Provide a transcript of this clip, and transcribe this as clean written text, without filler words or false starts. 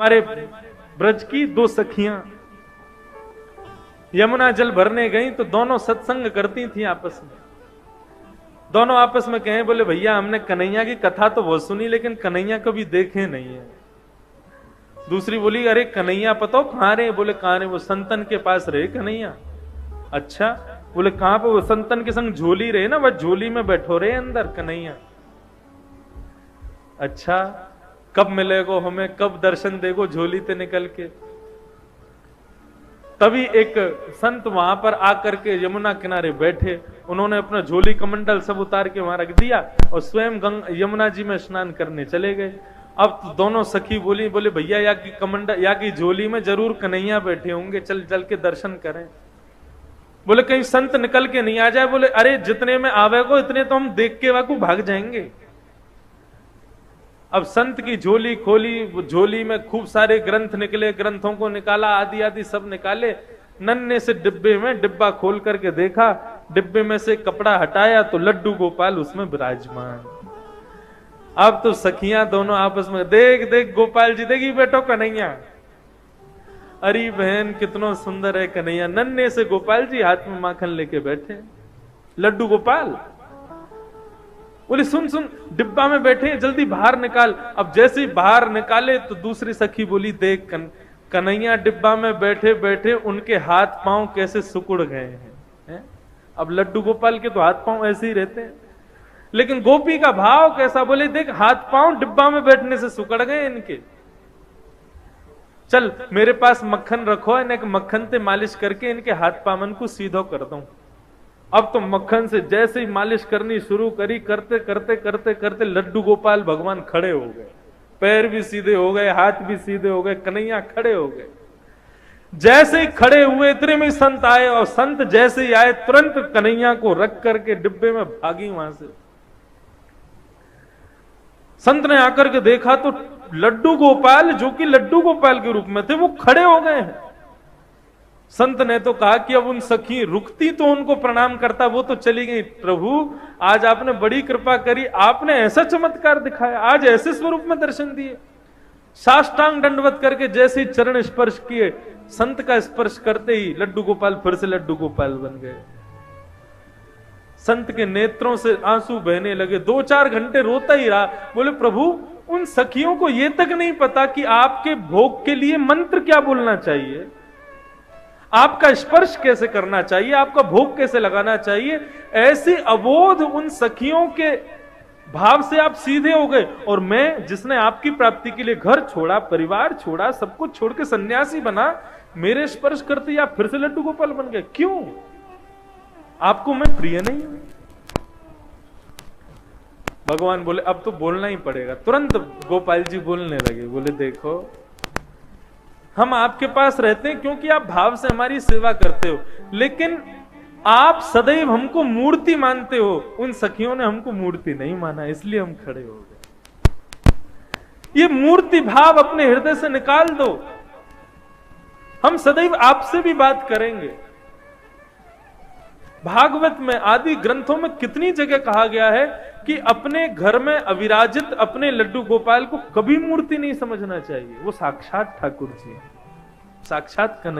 हमारे ब्रज की दो सखियां यमुना जल भरने गई तो दोनों सत्संग करती थी आपस में। दोनों आपस में कहे, बोले भैया हमने कन्हैया की कथा तो बहुत सुनी लेकिन कन्हैया कभी देखे नहीं है। दूसरी बोली, अरे कन्हैया पता हो कहां रहे? बोले कहां रहे? वो संतन के पास रहे कन्हैया। अच्छा, बोले कहां पे? वो संतन के संग झोली रहे ना, वह झोली में बैठो रहे अंदर कन्हैया। अच्छा, कब मिलेगो हमें, कब दर्शन देगो झोली से निकल के? तभी एक संत वहां पर आकर के यमुना किनारे बैठे, उन्होंने अपना झोली कमंडल सब उतार के वहां रख दिया और स्वयं यमुना जी में स्नान करने चले गए। अब तो दोनों सखी बोली, बोले भैया या की कमंडल या की झोली में जरूर कन्हैया बैठे होंगे, चल चल के दर्शन करें। बोले कहीं संत निकल के नहीं आ जाए। बोले अरे जितने में आवेगो इतने तो हम देख के वाकू भाग जाएंगे। अब संत की झोली खोली, वो झोली में खूब सारे ग्रंथ निकले, ग्रंथों को निकाला, आदि आदि सब निकाले। नन्हे से डिब्बे में डिब्बा खोल करके देखा, डिब्बे में से कपड़ा हटाया तो लड्डू गोपाल उसमें विराजमान। अब तो सखियां दोनों आपस में, देख देख गोपाल जी, देखी बेटो कन्हैया। अरे बहन कितना सुंदर है कन्हैया। नन्हे से गोपाल जी हाथ में माखन लेके बैठे, लड्डू गोपाल। बोले सुन सुन, डिब्बा में बैठे, जल्दी बाहर निकाल। अब जैसे ही बाहर निकाले तो दूसरी सखी बोली, देख कन्हैया डिब्बा में बैठे बैठे उनके हाथ पांव कैसे सिकुड़ गए हैं। अब लड्डू गोपाल के तो हाथ पांव ऐसे ही रहते हैं, लेकिन गोपी का भाव कैसा? बोले देख हाथ पांव डिब्बा में बैठने से सिकुड़ गए इनके। चल मेरे पास मक्खन रखो, इन्हें मक्खन से मालिश करके इनके हाथ पामन को सीधो कर दूं। अब तो मक्खन से जैसे ही मालिश करनी शुरू करी, करते करते करते करते लड्डू गोपाल भगवान खड़े हो गए, पैर भी सीधे हो गए, हाथ भी सीधे हो गए, कन्हैया खड़े हो गए। जैसे ही खड़े हुए इतने में संत आए, और संत जैसे ही आए तुरंत कन्हैया को रख करके डिब्बे में भागी वहां से। संत ने आकर के देखा तो लड्डू गोपाल, जो कि लड्डू गोपाल के रूप में थे, वो खड़े हो गए हैं। संत ने तो कहा कि अब उन सखी रुकती तो उनको प्रणाम करता, वो तो चली गई। प्रभु आज आपने बड़ी कृपा करी, आपने ऐसा चमत्कार दिखाया, आज ऐसे स्वरूप में दर्शन दिए। साष्टांग दंडवत करके जैसे ही चरण स्पर्श किए, संत का स्पर्श करते ही लड्डू गोपाल फिर से लड्डू गोपाल बन गए। संत के नेत्रों से आंसू बहने लगे, 2-4 घंटे रोता ही रहा। बोले प्रभु उन सखियों को यह तक नहीं पता कि आपके भोग के लिए मंत्र क्या बोलना चाहिए, आपका स्पर्श कैसे करना चाहिए, आपका भोग कैसे लगाना चाहिए। ऐसी अबोध उन सखियों के भाव से आप सीधे हो गए, और मैं जिसने आपकी प्राप्ति के लिए घर छोड़ा, परिवार छोड़ा, सब कुछ छोड़ के सन्यासी बना, मेरे स्पर्श करते ही आप फिर से लड्डू गोपाल बन गए। क्यों? आपको मैं प्रिय नहीं हूं? भगवान बोले अब तो बोलना ही पड़ेगा। तुरंत गोपाल जी बोलने लगे, बोले देखो हम आपके पास रहते हैं क्योंकि आप भाव से हमारी सेवा करते हो, लेकिन आप सदैव हमको मूर्ति मानते हो। उन सखियों ने हमको मूर्ति नहीं माना, इसलिए हम खड़े हो गए। ये मूर्ति भाव अपने हृदय से निकाल दो। हम सदैव आपसे भी बात करेंगे। भागवत में आदि ग्रंथों में कितनी जगह कहा गया है कि अपने घर में अविराजित अपने लड्डू गोपाल को कभी मूर्ति नहीं समझना चाहिए। वो साक्षात ठाकुर जी, साक्षात कन्हैया।